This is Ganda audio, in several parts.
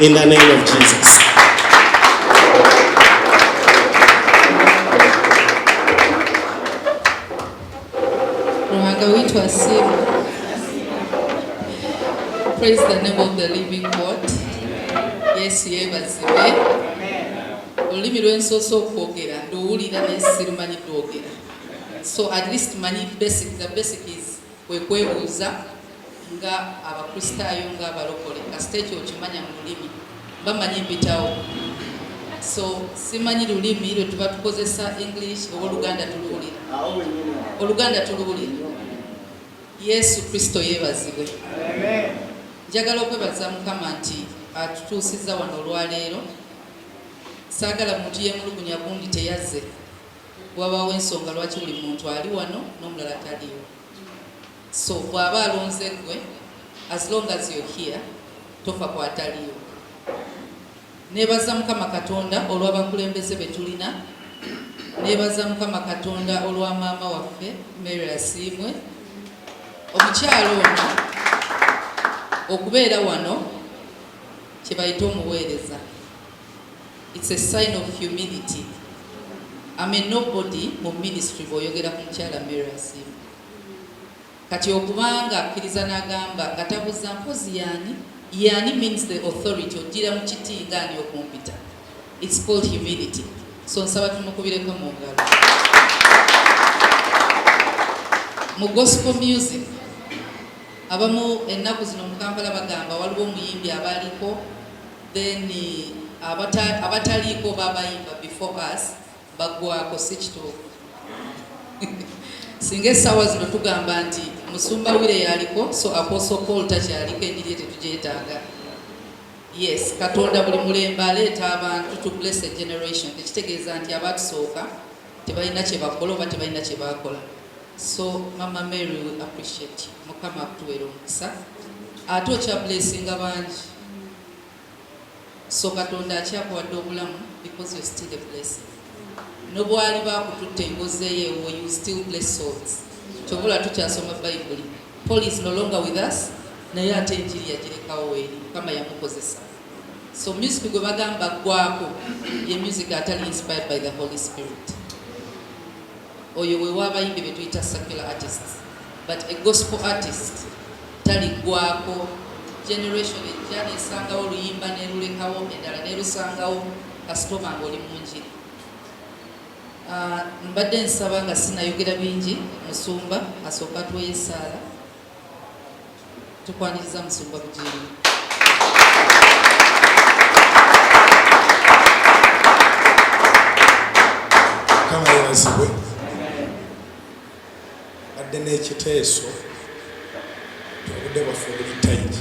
in the name of Jesus. Praise the name of the living God. Yes, yebazibe. Olulimi lwensoso okwogera nduwulira naye sirumanyi dwogera. So at least manyi the basic is kwebuuza nga abakristaayo nga abalokole kasita ekyo okimanya mu lulimi bamanyi mpitawo. So simanyi lulimi lwe tuba tukozesa English oba Oluganda tuluwulira. Oluganda tuluwulira. Yesu Kristo yeebazibwe. Njagala okwebaza Mukama nti atutuusizza wano olwaleero. Saagala muntu yeemulugunya gundi teyazze. Wabaawo ensonga lwaki buli muntu ali wano n'omulala taliiwo. So bw'aba alonze ggwe, as long as you're here, tofa kwataliiwo. Neebaza Mukama Katonda olw'abakulembeze be tulina. Neebaza Mukama Katonda olwa maama waffe Mary Asiimwe. Omukyalo ono okubeera wano kye bayita omuweereza. It's a sign of humility. I'm a nobody mu ministry bw'oyogera ku mukyala Mary Asiimwe. Kati okubanga akkiriza n'agamba katabuza mpozi yaani. Yani means the authority. Ojira mu kiti nga ani okumpita. It's called humility. So nsaba tumukubireko mu ngalo. Mu gospel music abamu ennaku zino mu Kampala bagamba waliwo omuyimbi abaliko then abataliiko babayimba before us bagwako si kituufu. Singa essaawa zino tugamba nti Musumba Wire yaliko so Apostle Paul takyaliko enjiri tetugyetaaga. Yes, Katonda buli mulembe aleeta abantu to bless a generation. Tekitegeeza nti abatusooka tebalina kye bakola oba tebalina kye bakola. So Mama Mary we appreciate you. Mukama akutuweera omukisa. Ate okya blessinga bangi. So Katonda akyakuwadde obulamu because you're still a blessing. Nobwali bakututte engozeeyo ewo you still bless souls. Kyobula tukyasoma Bayibuli. Paul is no longer with us. Naye ate enjiri yagirekawo weeri. Mukama yamukozesa. So music gwe bagamba gwako ye music atali inspired by the Holy Spirit. Oyo we w'abayimbi be tuyita secular artists. But a gospel artist tali gwako generation ejja nesangawo oluyimba nerulekawo endala nerusangawo kasitoma ng'oli mu njiri. Mbadde nsaba nga sinayogera bingi Musumba asooka tuweeyo essaala tukwaniriza Musumba Bujeeri. Kama yeebazibwe badde n'ekiteeso obudde bwaffe buli taiti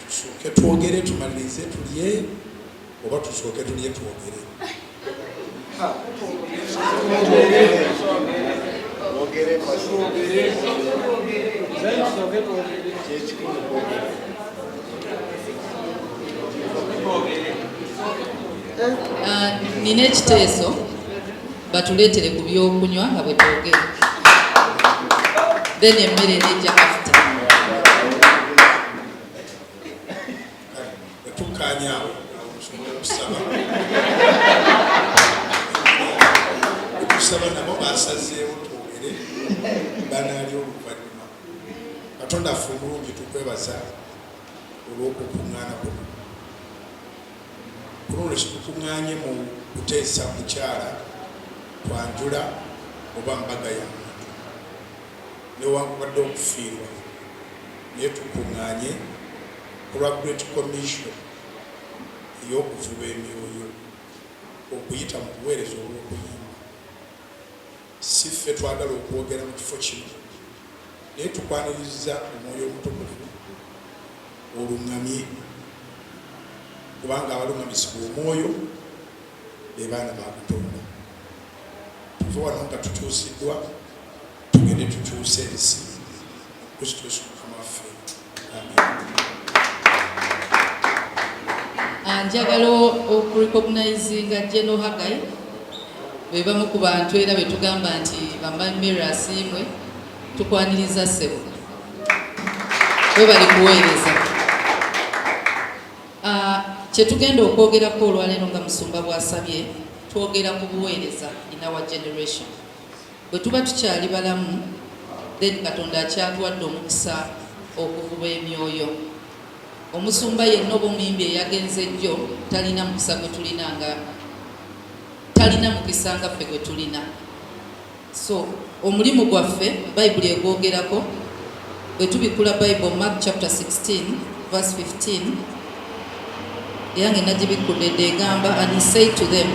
tusooke twogere tumalirize tulye oba tusooke tulye twogere. Nina ekiteeso batuleetere ku byokunywa nga bwe twogere. Then emmere nejja after. Tukkaanyaawo okusaba. Tusaba nabo basazeewo twogere banaalya oluvannyuma. Katonda affe omulungi tukwebaza olw'okukuŋŋaana kuno. Kuno kitukuŋŋaanye mu kuteesa mukyala twanjula oba mbaga ya muntu newankubadde okufiirwa naye tukuŋŋaanye ku lwa Great Commission ey'okuvuba emyoyo okuyita mu buweereza olw'okuyimba. Si ffe twagala okwogera mu kifo kino naye tukwaniriza omwoyo omutukuvu oluŋŋamye kubanga abaluŋŋamisibwa omwoyo be baana ba Katonda. Tuve wano nga tutuusiddwa tugende tukyuse ensi Kristo Yesu Mukama waffe. Njagala okurecognizinga General Haggai be bamu ku bantu era be tugamba nti Mama Mary Asiimwe tukwaniriza ssebo we bali kuweereza. Kyetugenda okwogerako olwaleero nga musumba bw'asabye twogera ku buweereza in our generation. Bwe tuba tukyali balamu then Katonda akyatuwadde omukisa okuvuba emyoyo. Omusumba yenna oba omuyimbi eyagenze ejjo talina mukisa gwe tulina nga talina mukisa nga ffe gwe tulina. So omulimu gwaffe Bayibuli egwogerako bwe tubikula Bible Mark chapter 16 verse 15 yange nagibikudde egamba, and he said to them,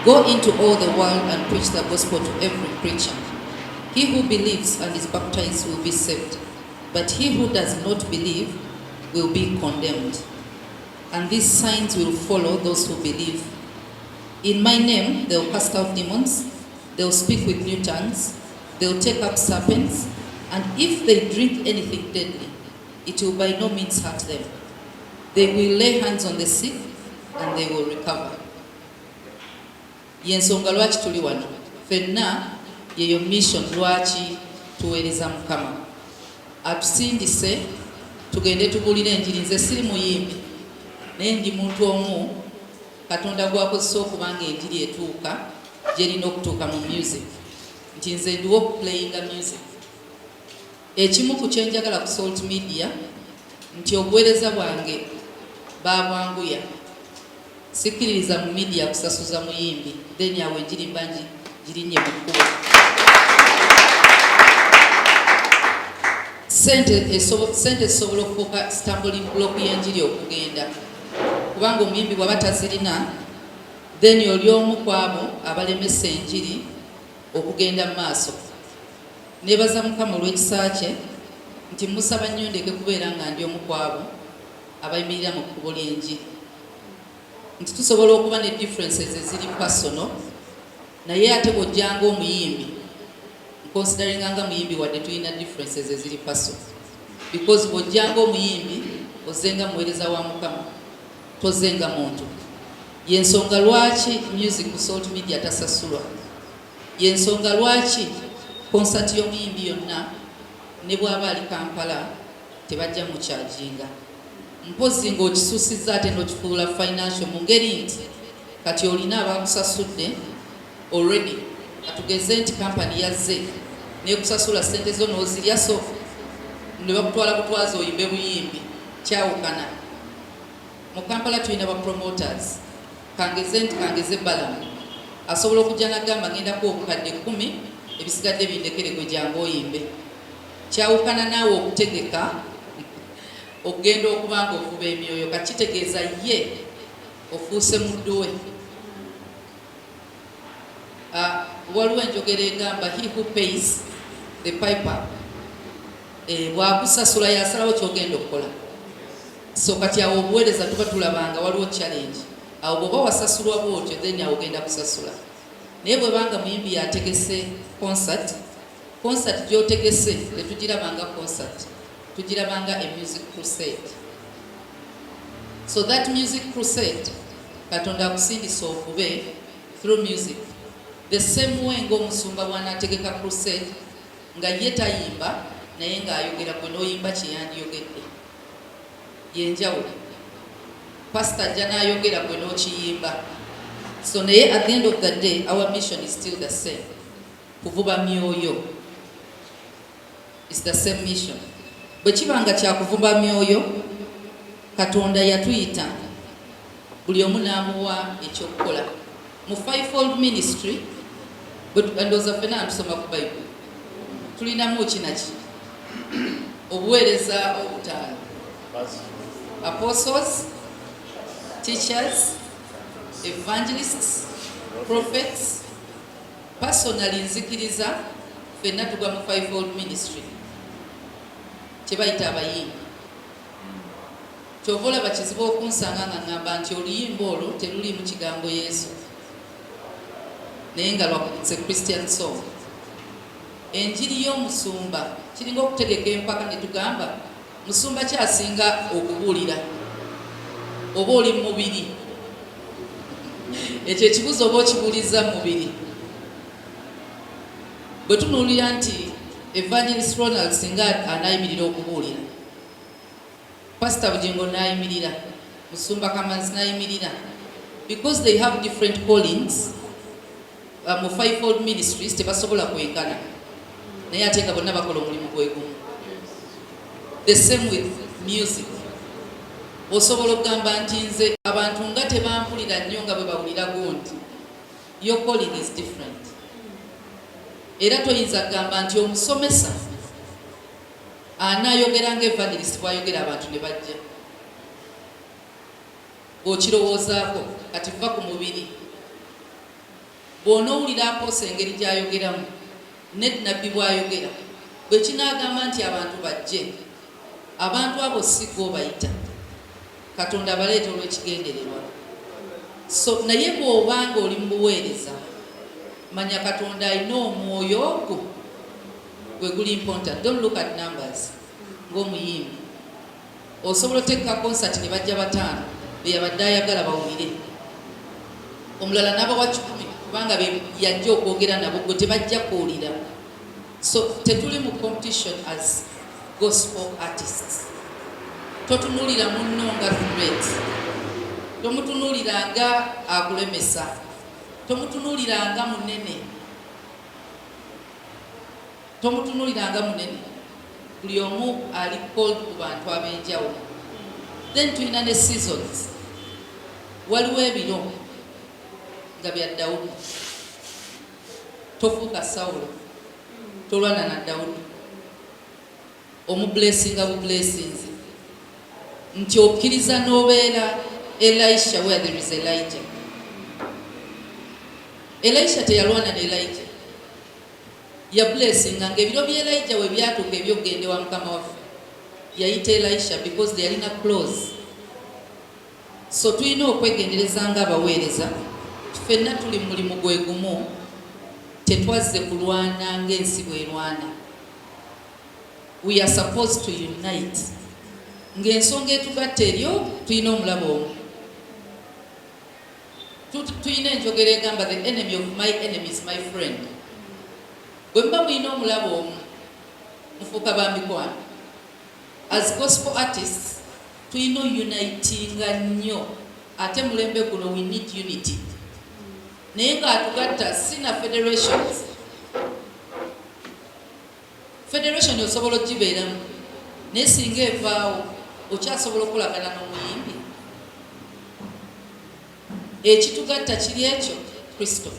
go into all the world and preach the gospel to every creature. He who believes and is baptized will be saved, but he who does not believe will be condemned. And these signs will follow those who believe. In my name they will cast out demons, they will speak with new tongues, they will take up serpents, and if they drink anything deadly, it will by no means hurt them. They will lay hands on the sick and they will recover. Yensonga lwaki tuli wano. Fenna yeyo mission lwaki tuweereza Mukama. Atusindise tugende tubulire enjiri. Nze siri muyimbi naye ndi muntu omu Katonda gwakozesa okubanga enjiri etuuka gyerina okutuuka mu music. Nti nze ndiwo playinga music. Ekimu ku kyenjagala ku Salt Media nti obuweereza bwange babwanguya. Sikiririza mu media kusasuza muyimbi then yawe enjiri mbanji girinye mu kkubo. Sente zisobola okufuuka stumbling block y'enjiri okugenda. Kubanga omuyimbi bw'aba tazirina then oli omu ku abo abalemesa enjiri okugenda mu maaso. Neebaza Mukama olw'ekisa kye nti musaba nnyo ndeke kubeera nga ndi omu ku abo abayimirira mu kkubo ly'enjiri. Nti tusobola okuba ne differences eziri personal naye ate bw'ojjanga omuyimbi consideringa nga muyimbi wadde tulina differences eziri personal, because bw'ojjanga omuyimbi ozenga muweereza wa Mukama tozenga muntu. Yensonga lwaki music ku Salt Media tasasulwa. Yensonga lwaki concert y'omuyimbi yonna ne bw'aba ali Kampala tebajja mu charginga. Mpozi ng'okisuusizza ate n'okifuula financial mu ngeri nti kati olina abakusasudde already. Atugeze nti kampani yazze nekusasula sente zo n'ozirya so ne bakutwala butwaza oyimbe buyimbi kyawukana. Mu Kampala tulina ba promoters. Kangeze nti kangeze Balamu asobola okujja n'agamba ngendako obukadde 10 ebisigadde bindekere gwe jangu oyimbe. Kyawukana naawe okutegeka okugenda okubanga ovuba emyoyo kakitegeeza ye ofuuse muddu we. Waliwo enjogera egamba he who pays the piper bwakusasula yasalawo kyogenda okukola. So kati awo obuweereza tuba tulabanga waliwo challenge. Awo bw'oba wasasulwa bwotyo then awo ogenda kusasula. Naye bwebanga muyimbi yategese concert gy'otegese tetugirabanga concert, tugirabanga a music crusade. So that music crusade Katonda akusindisa okube through music. The same way ng'omusumba bw'anaategeka crusade nga ye tayimba naye ng'ayogera gwe n'oyimba kye yandiyogedde. Yenjawulo. Pastor ajja n'ayogera gwe n'okiyimba. So naye at the end of the day our mission is still the same. Kuvuba myoyo. It's the same mission. Bwe kibanga kya kuvuba myoyo Katonda yatuyita buli omu n'amuwa ekyokukola. Mu fivefold ministry ndowooza ffenna ntusoma ku Bible tulinamu kinaki obuweereza obutaano: apostles, teachers, evangelists, prophets. Personally nzikiriza ffenna tugwa mu fivefold ministry kyebayita abayimbi. Kyova olaba kizibu okunsanga nga ngamba nti oluyimba olwo teruliimu kigambo Yesu naye nga lwakutse Christian song. Enjiri y'omusumba kiringa okutegeka empaka ne tugamba musumba kyasinga okubuulira oba oli mubiri. Ekyo ekibuzo oba okibuuliza mubiri. Bwe tunuulira nti Evangelist Ronald singa anayimirira okubuulira, Pastor Bugingo n'ayimirira Musumba Kamanzi n'ayimirira because they have different callings mu fivefold ministries tebasobola kwenkana naye ate nga bonna bakola omulimu gwe gumu. The same with music. Osobola okugamba nti nze abantu nga tebampulira nnyo nga bwe bawulira gundi. Your calling is different. Era toyinza kugamba nti omusomesa anaayogera ng'evangelist bw'ayogera abantu ne bajja. Bw'okirowoozaako kati va ku mubiri. Bw'onoowulira akoosa engeri gy'ayogeramu ne nabbi bw'ayogera bwe kinaagamba nti abantu bajje, abantu abo si gwe obayita. Katonda baleeta olw'ekigendererwa. So naye bw'obanga oli mu buweereza manya Katonda alina omwoyo ogwo gwe guli important. Don't look at numbers. Ng'omuyimbi osobola oteeka concert ne bajja 5 be yabadde ayagala bawulire, omulala n'abawa 10 kubanga be yajja okwogera nabo gwe tebajja kuwulira. So tetuli mu competition as gospel artists. Totunuulira munno nga threat, tomutunuulira nga akulemesa, tomutunuulira nga munene, tomutunuulira nga munene. Buli omu ali called ku bantu ab'enjawulo. Then tulina ne seasons. Waliwo ebiro nga bya Dawudi. Tofuuka Sawulo, tolwana na Dawudi. Omublessinga bublessings nti okkiriza n'obeera Elisha where there is Elijah. Elisha teyalwana ne Elijah, ya blessinga ng'ebiro bya Elijah we byatuuka ebyokugenda wa Mukama waffe yayita Elisha because they alina close. So tulina okwegendereza ng'abaweereza. Ffenna tuli mu mulimu gwe gumu, tetwazze kulwana ng'ensi bw'erwana. We are supposed to unite. Ng'ensonga etugatta eryo tulina omulabo omu. Tulina enjogera egamba the enemy of my enemy is my friend. Bwe muba mulina omulabo omu mufuuka bambikwano. As gospel artists tulina unitinga nnyo, ate mulembe guno we need unity. Naye ng'atugatta si na federations. Federation osobola ogibeeramu naye singa evaawo okyasobola okukolagana n'omuyimbi. Ekitugatta kiri ekyo Kristo.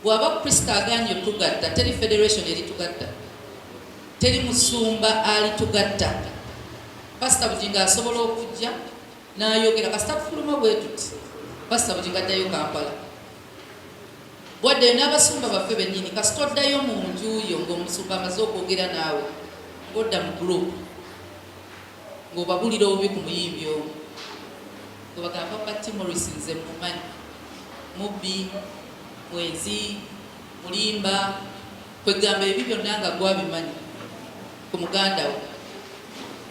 Bw'aba Kristo agaanye otugatta, teri federation eritugatta, teri musumba alitugatta. Pastor Bujinga asobola okujja n'ayogera kasita kufuluma bwe tuti Pastor Bujinga addayo Kampala. Bwadde n'abasumba baffe bennyini kasita oddayo mu nju yo ng'omusumba amaze okwogera naawe ng'odda mu group ng'obabulira obubi ku muyimbi omu ng'obagamba Papa Timoris nze mumanyi mubbi mwenzi mulimba kwegamba ebi byonna nga gwabimanyi ku muganda we.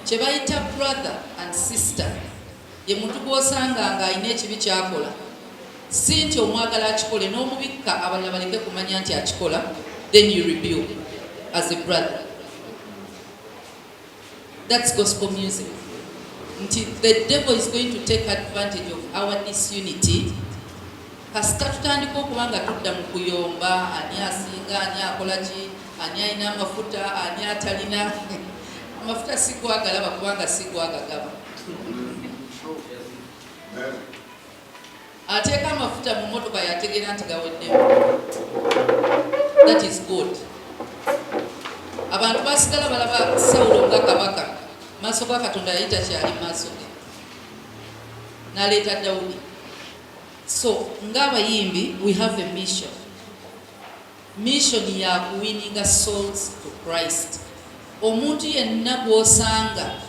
Kye bayita brother and sister ye muntu gw'osanga ng'alina ekibi kyakola si nti omwagala akikole n'omubikka abalala baleke kumanya nti akikola, then you rebuke as a brother. That's gospel music. Nti the devil is going to take advantage of our disunity. Kasita tutandika okuba nga tudda mu kuyomba, ani asinga, ani akola ki, ani alina amafuta, ani atalina. Amafuta si gwagala kubanga si gwagagaba. Ateeka amafuta mu motoka yategeera nti gaweddemu. That is good. Abantu basigala balaba Sawulo nga kabaka, maaso ga Katonda yayita kyali maaso ge, n'aleeta Dawudi. So ng'abayimbi we have a mission. Mission ya kuwininga souls to Christ. Omuntu yenna gw'osanga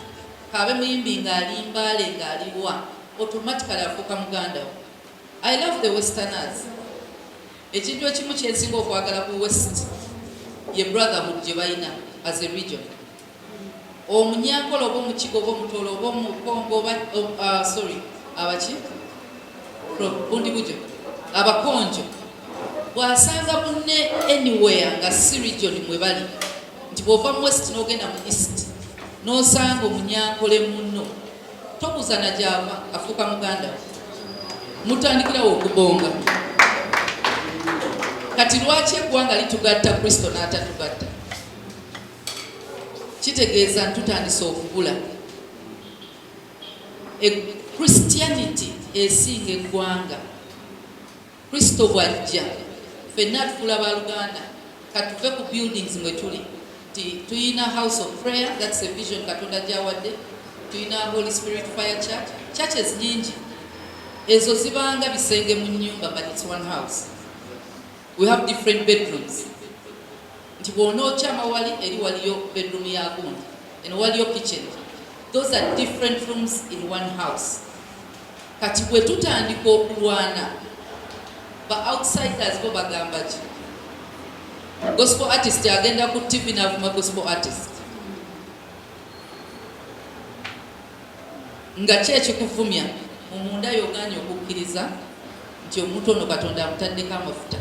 kabe muyimbi ng'alimbaale ng'aliwa automatically afuuka muganda we. I love the Westerners. Ekintu ekimu kyensinga okwagala ku West ye brotherhood gye balina as a region. Omunyankole oba omukigo oba omutolo oba omukongo abaki bundi bujo abakonjo bw'asanga munne anywhere nga si region mwe bali, nti bw'ova mu West n'ogenda mu East n'osanga omunyankole munno tobuuza na gy'ava afuuka muganda we. Mutandikirawo okubonga. Kati lwaki eggwanga litugatta Kristo n'atatugatta? Kitegeeza ntutandise okugula. Christianity esinga eggwanga. Kristo bw'ajja ffenna tufuula baluganda katuve ku buildings mwe tuli. Tuyina house of prayer, that's a vision Katonda gy'awadde. Tuyina Holy Spirit Fire Church. Churches nyingi ezo zibanga bisenge mu nnyumba, but it's one house. We have different bedrooms. Nti bw'onokyama wali eri waliyo bedroom ya gundi, and waliyo kitchen. Those are different rooms in one house. Kati bwe tutandika okulwana, ba outsiders bo bagamba ki? Gospel artist agenda ku TV n'avuma gospel artist. Nga ki ekikuvumya munda yoganya okukkiriza nti omuntu ono Katonda amutaddeko amafuta.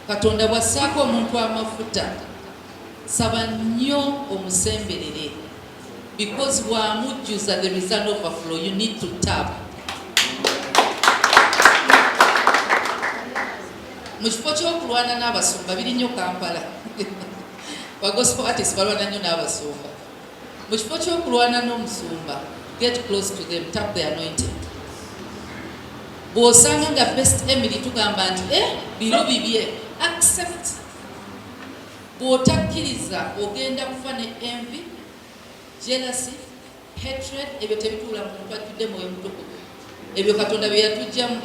Katonda bw'assaako omuntu amafuta, saba nnyo omusemberere, because bw'amujjuza there is an overflow. You need to tap. Mu kifo ky'okulwana n'abasumba biri nnyo Kampala. Ba gospel artists balwana nnyo n'abasumba. Mu kifo ky'okulwana n'omusumba, get close to them, tap the anointing. Bw'osanga nga best Emily tugamba nti biro bibye, accept. Bw'otakkiriza ogenda kufa ne envy, jealousy, hatred, ebyo tebituula mu muntu ajjudde mwoyo mutukuvu. Ebyo Katonda bye yatujjamu.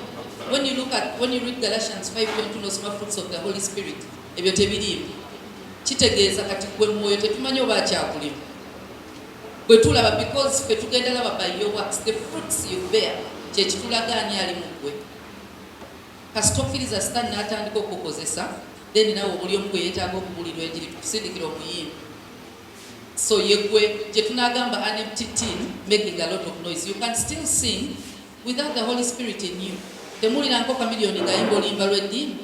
When you read Galatians 5:20 n'osoma fruits of the Holy Spirit, ebyo tebiriimu. Kitegeeza kati gwe mwoyo tetumanyi oba akyakulimu. Bwe tulaba, because ffe tugenda laba by your works, the fruits you bear, kye kitulaga ani ali mu ggwe. Kasita okkiriza Sitaani n'atandika okukozesa, then nawe buli omu gwe yeetaaga okubulirwa enjiri, tukusindikira omuyimbi. So yegwe gye tunagamba an empty tin making a lot of noise. You can still sing without the Holy Spirit in you. Temulira nko kamiliyoni ngayimba oluyimba lw'eddiini.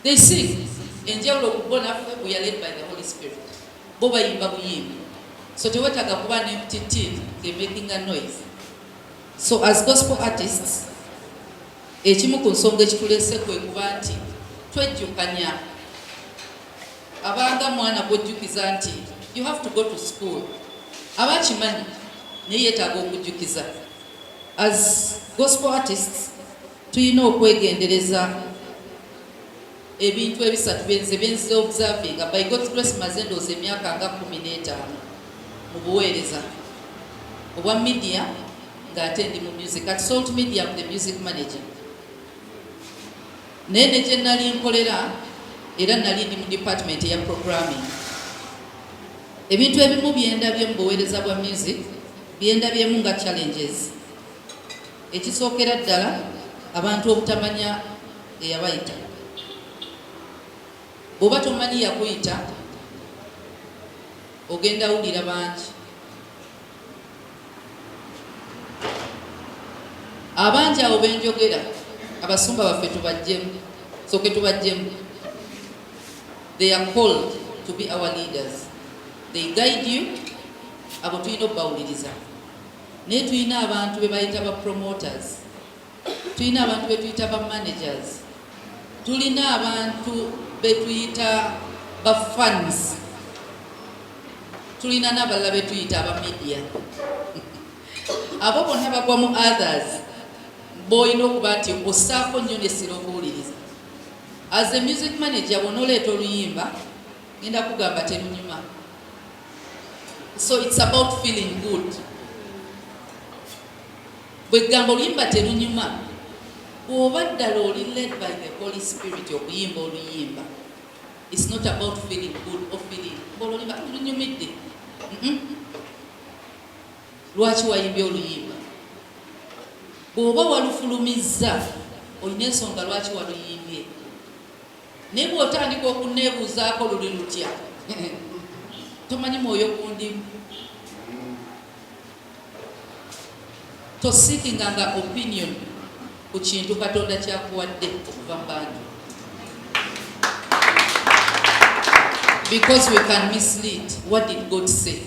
They sing. Enjawulo ku naffe we are led by the Holy Spirit. Bo bayimba buyimbi. So tewetaaga kuba an empty tin, they're making a noise. So as gospel artists, ekimu ku nsonga ekituleese kwe kuba nti twejjukanya abanga mwana gwojjukiza nti you have to go to school. Abakimanyi naye yeetaaga okujjukiza. As gospel artists tuyina okwegendereza ebintu ebisatu benze observing. By God's grace maze ndooza emyaka nga 15 mu buweereza obwa media ng'ate ndi mu music. At Salt Media I'm the music manager. Nene gye nali nkolera era nali ndi mu department ya programming. Ebintu ebimu byendabye mu buweereza bwa music byendabyemu nga challenges. Ekisookera ddala abantu obutamanya eyabayita. Bw'oba tomanyi yakuyita ogenda wulira bangi. Abangi abo benjogera abasumba baffe tubajjemu, soke tubajjemu. They are called to be our leaders. They guide you. Abo tulina obbawuliriza. Naye tulina abantu be bayita ba promoters, tulina abantu be tuyita ba managers, tulina abantu be tuyita ba fans, tulina n'abalala be tuyita aba media. Abo bonna bagwa mu others. Boyina okuba nti ossaako nnyo n'essira okuwuliriza. As a music manager bw'onooleeta oluyimba ngenda kugamba terunyuma. So it's about feeling good. Bwe gamba oluyimba terunyuma, bw'oba ddala oli led by the Holy Spirit okuyimba oluyimba, it's not about feeling good or feeling oluyimba lunyumidde. Lwaki wayimbye oluyimba? Bw'oba walufulumizza olina ensonga lwaki waluyimbye. Naye bw'otandika okuneebuuzaako luli lutya, tomanyi mwoyo gundimu. Tosiikinganga opinion ku kintu Katonda kyakuwadde okuva mu bantu, because we can mislead. What did God say?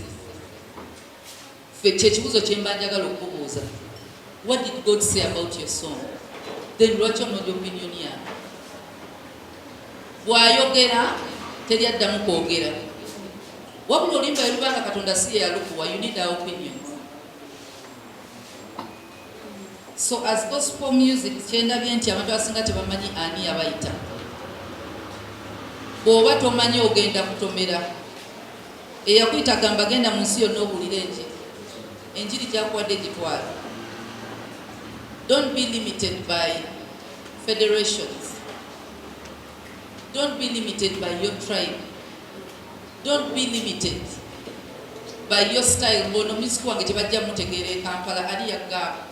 kyekibuzo kyemba njagala okubuuza. What did God say about your song? Then lwaki onoonya opinion yange? Bw'ayogera teri addamu kwogera. Wabula olimba erubanga Katonda si ye yalukuwa, you need our opinions. So as gospel music kyendabye nti abantu abasinga tebamanyi ani abayita. Bw'oba tomanyi ogenda kutomera. Eyakuyita gamba genda mu nsi yonna owulire enjiri. Enjiri gyakuwadde gitwala. Don't be limited by federations. Don't be limited by your tribe. Don't be limited by your style. Mbono musiku wange tebajja mutegeera Kampala ali yagamba.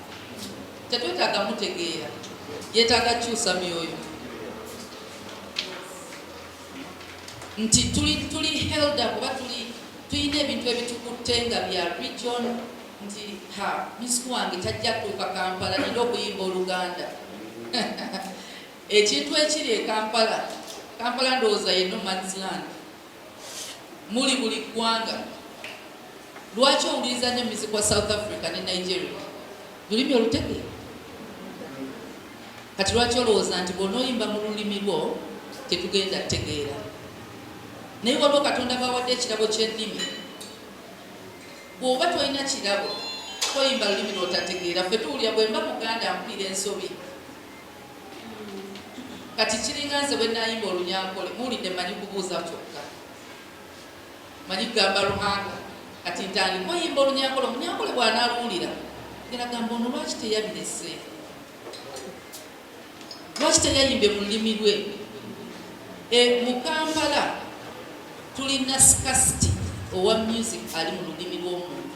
Tetwetaaga mutegeera. Yeetaaga kyusa myoyo. Nti tuli held up oba tulina ebintu ebitukutte nga bya region. Nti musiku wange tajja kutuuka Kampala nina okuyimba Oluganda. Ekintu ekiri e Kampala ndowooza ye no man's land. Muli buli ggwanga. Lwaki owuliriza nnyo music wa South Africa ne Nigeria? Lulimi olutegeera. Kati lwaki olowooza nti bw'onooyimba mu lulimi lwo tetugenda tegeera? Naye waliwo Katonda bawadde ekirabo ky'ennimi. Bw'oba tolina kirabo toyimba lulimi lw'otategeera. Ffe tuwulira bwe mba Muganda mpulira ensobi. Kati kiringa nze bwe nnaayimba Olunyankole muwulidde mmanyi kubuuza kyokka. Manyi kugamba Luhanga. Kati ntandika oyimba Olunyankole, Omunyankole bw'anaaluwulira era gamba ono lwaki teyabirese? Lwaki teyayimbe mu lulimi lwe? Mu Kampala tulina scarcity owa music ali mu lulimi lw'omuntu.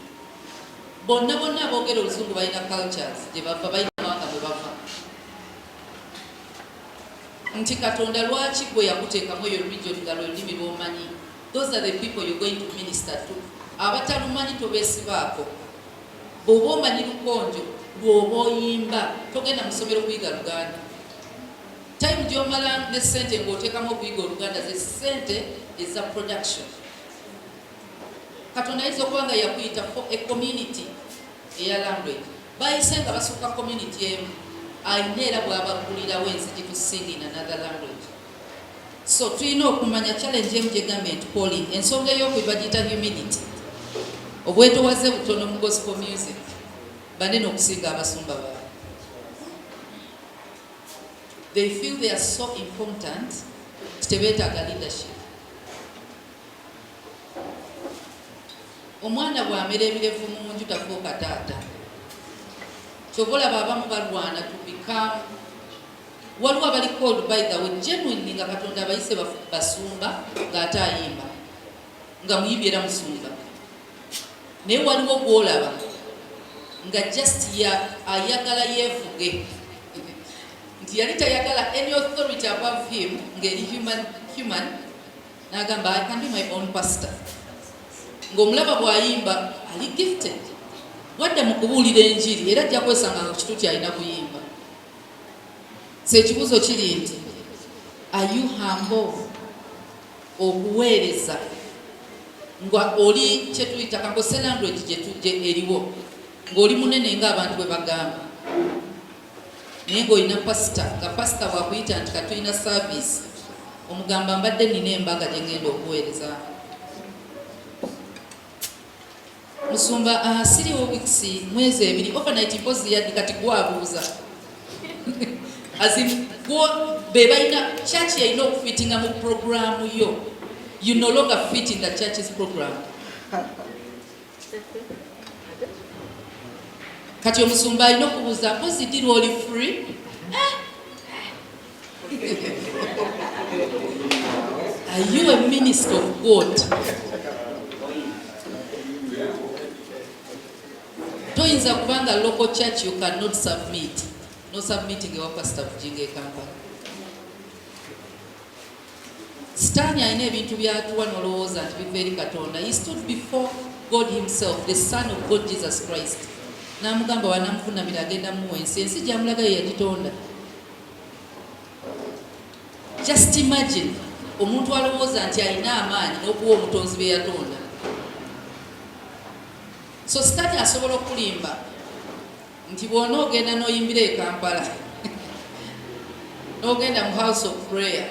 Bonna aboogera Oluzungu balina cultures gye bava, balina mawanga mwe bava. Nti Katonda lwaki gwe yakuteekamu eyo region nga lwe lulimi lw'omanyi? Those are the people you're going to minister to. Abatalumanyi tobeesibaako. Bw'oba omanyi lukonjo lw'oba oyimba togenda mu ssomero kuyiga Luganda. Time gy'omala ne ssente ng'oteekamu okuyiga Oluganda ze ssente eza production. Katonda ayinza okuba nga yakuyita for a community eya language. Bayise nga basukka community emu ayina era bw'abagulirawo enzigi to sing in another language. So tulina okumanya challenge emu gyegambye nti calling. Ensonga ey'okwiba giyita humility. Obwetowaze butono mu gospel music banene okusinga abasumba baabwe. They feel they are so important tebeetaaga leadership. Omwana bw'amera ebirevu mu nju tafuuka taata. Kyova olaba abamu balwana to become. Waliwo abali called by the way genuinely nga Katonda abayise basumba ng'ate ayimba nga muyimbi era musumba. Naye waliwo gw'olaba nga just ayagala yeevuge nti yali tayagala any authority above him ng'eri human n'agamba I can be my own pastor. Ng'omulaba bw'ayimba ali gifted wadde mu kubuulira enjiri era ajja kwesanga nga kitu kyalina kuyimba. So ekibuuzo kiri nti are you humble okuweereza nga oli kyetuyita kankose language gye eriwo ng'oli munene ng'abantu bwe bagamba naye ng'olina pasita nga pasita bw'akuyita nti katulina service omugamba mbadde nina embaga gye ngenda okuweereza. Musumba siriwo weeks mwezi ebiri overnight mpozi yaddi kati gwabuuza azin be balina church yalina okufitinga mu programu yo. You no longer fit in the church's program. Kati omusumba alina okubuuza mpozi diri oli free? Are you a minister of God? Toyinza kubanga local church you cannot submit. No submitting ewa pastor Vujinga Kampala. Sitani alina ebintu byatuwa n'olowooza nti biva eri Katonda. He stood before God himself, the Son of God Jesus Christ. N'amugamba wanamufunamira agenda muwa ensi. Ensi gy'amulaga ye yagitonda. Just imagine omuntu alowooza nti alina amaanyi n'okuwa omutonzi bye yatonda. So sitani asobola okulimba nti bw'ona ogenda n'oyimbira e Kampala n'ogenda mu house of prayer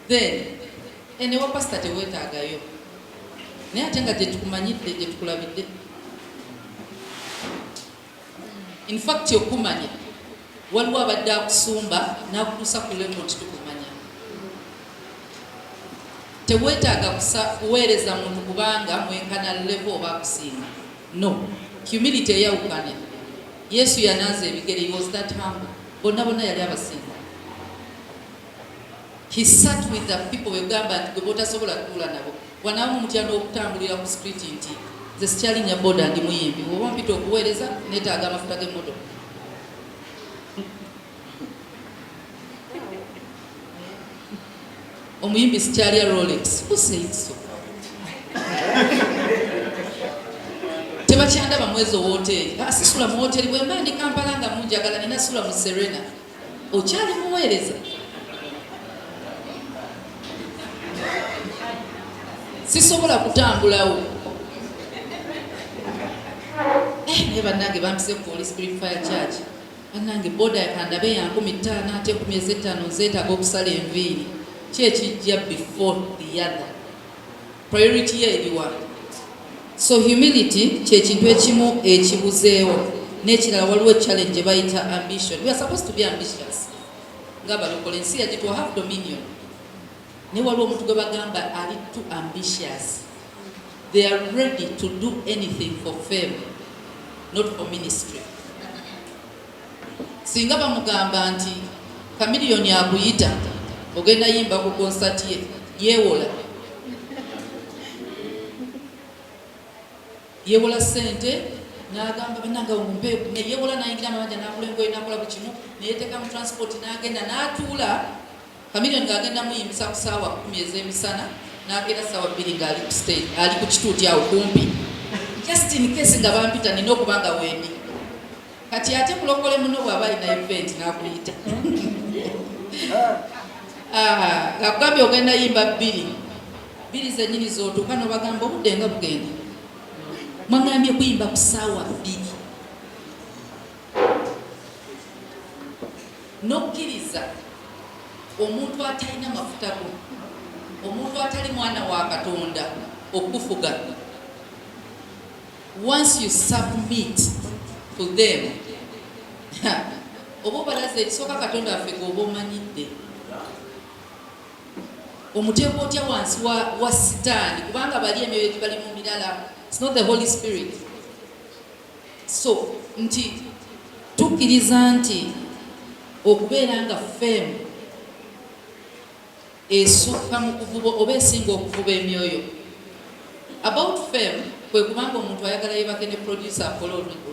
then enewa pasita teweetaagayo naye ate nga gyetukumanyidde gyetukulabidde. In fact okumanya waliwo abadde akusumba n'akutuusa ku level titukumanya. Teweetaaga kuweereza muntu kubanga mwenkana level oba akusinga. No, humility eyawukana. Yesu yanaaza ebigere, he was that humble. Bonna bonna yali abasinga. He sat with the people wegamba nti gwe botasobola kutuula nabo. Wanaamu mutyano okutambulira ku street nti nze sikyalinya boda ndi muyimbi. Oba mpita okuweereza neetaaga amafuta g'emmotoka. Omuyimbi sikyalya Rolex. Who said so? Tebakyandaba mwezi ow'hoteeri. Sisula mu hoteeri bwe mba ndi Kampala nga munjagala nina sula mu Serena. Okyali muweereza. Sisobola kutambulawo. Naye bannange bampise ku Holy Spirit Fire Church. Bannange boda yakandabe ya 15 ate 15 nzeetaaga okusala enviiri. Ki ekijja before the other? Priority ye eriwa? So humility kyekintu ekimu ekibuzeewo. N'ekirala waliwo challenge gye bayita ambition. We are supposed to be ambitious. Ng'abalokole ensi yagitwa have dominion. Ne waliwo omuntu gwe bagamba ali too ambitious. They are ready to do anything for fame, not for ministry. Singa bamugamba nti kamiliyoni akuyita ogenda yimba ku concert ye yewola sente n'agamba bannanga omumpe yewola n'ayingira amabanja n'akula engoye n'akola buli kimu neyeteeka mu transport n'agenda n'atuula kamiliyoni ng'agenda muyimbisa ku ssaawa 10 ez'emisana n'agenda ssaawa 2 ng'ali ku stage ali ku kituuti awo kumpi just in case nga bampita nina okubanga wendi kati ate kulokole muno bw'aba alina event n'akuyita akugambye ogenda yimba 2 zennyini z'otuuka n'obagamba obudde nga bugenda mwangambye kuyimba ku ssaawa 2 n'okkiriza omuntu atalina mafuta go omuntu atali mwana wa Katonda okufuga. Once you submit to them oba obalaze ekisooka Katonda affe g'oba omanyidde omuteeko otya wansi wa sitaani kubanga bali emyoyo gibali mu mirala. It's not the Holy Spirit. So nti tukkiriza nti okubeera nga fame esukka mu kuvuba oba esinga okuvuba emyoyo. About fame kwe kubanga omuntu ayagala yebake ne producer akola oluyimba.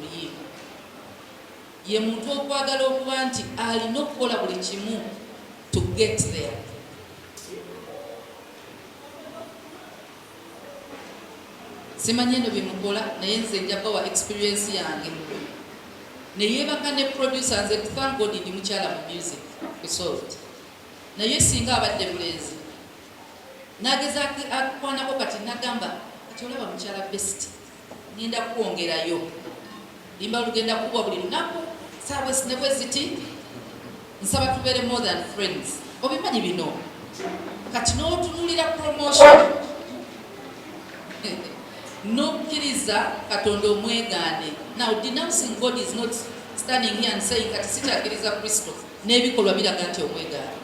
Ye muntu okwagala okuba nti alina okukola buli kimu to get there. Simanyi eno bimukola naye nze nja bawa experience yange. Ne yebaka ne producer nze thank God ndi mukyala mu music resolved. Naye singa abadde mulenzi nageza akwanako kati nagamba kati olaba mukyala best ngenda kukwongerayo limba lugenda kubwa buli lunaku saawa sinebwe ziti nsaba tubeere more than friends. Obimanyi bino kati n'otunulira promotion n'okkiriza Katonda omwegaane. Now denouncing God is not standing here and saying kati sitakkiriza Kristo n'ebikolwa biraga nti omwegaane.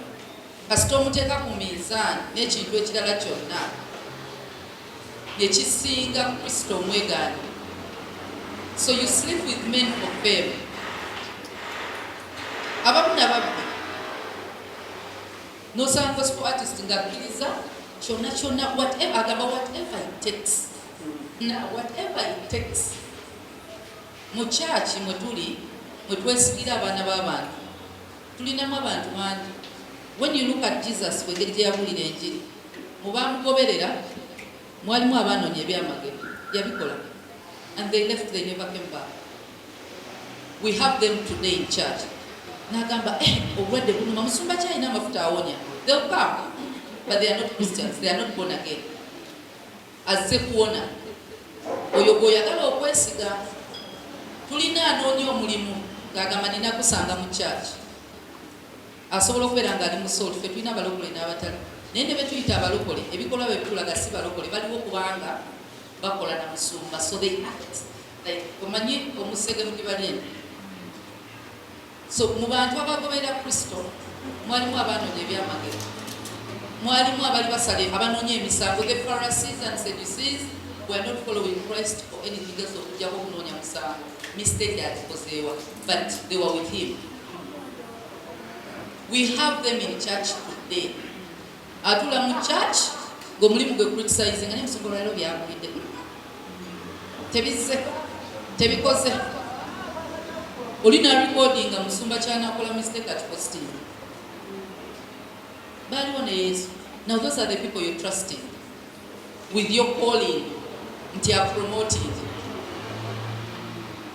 Kasita omuteeka ku minzaani n'ekintu ekirala kyonna ekisinga Kristo omwegaane. So you sleep with men for fame. Abamu nababbi n'osanga gospel artist ng'akkiriza kyonna whatever agamba whatever it takes. Now whatever it takes. Mu church mwe tuli mwe twesigira abaana b'abantu tulinamu abantu bangi. When you look at Jesus wegeri gye yabulira enjiri mubamugoberera mwalimu abaanoonya ebyamagero yabikola and they left, they never came back. We have them today in church. Nagamba obwadde bunuma musumba kyalina amafuta awonya. They'll come but they are not Christians, they are not born again. Azze kuwona oyo gwoyagala okwesiga. Tulina anoonya omulimu ng'agamba nina kusanga mu church, asobola okubeera ng'ali mu soul. Ffe tulina abalokole n'abatali, naye ne be tuyita abalokole, ebikolwa bye bitulaga si balokole, baliwo kubanga bakola na musumba, so they act like omanyi omusege mugibali eno. So mu bantu abagoberera Kristo mwalimu abanoonya ebyamagero, mwalimu abali basala abanoonya emisango. The Pharisees and Sadducees were not following Christ or anything else okujjako okunoonya musango. Mistake that because but they were with him. We have them in church today. Atula mu church ng'omulimu gwe criticizing nga nemusongola leero byagulidde tebizze tebikoze. Olina recording nga musumba kyanakola mistake at posting. Baliwo ne Yesu. Now those are the people you're trusting with your calling nti are promoted.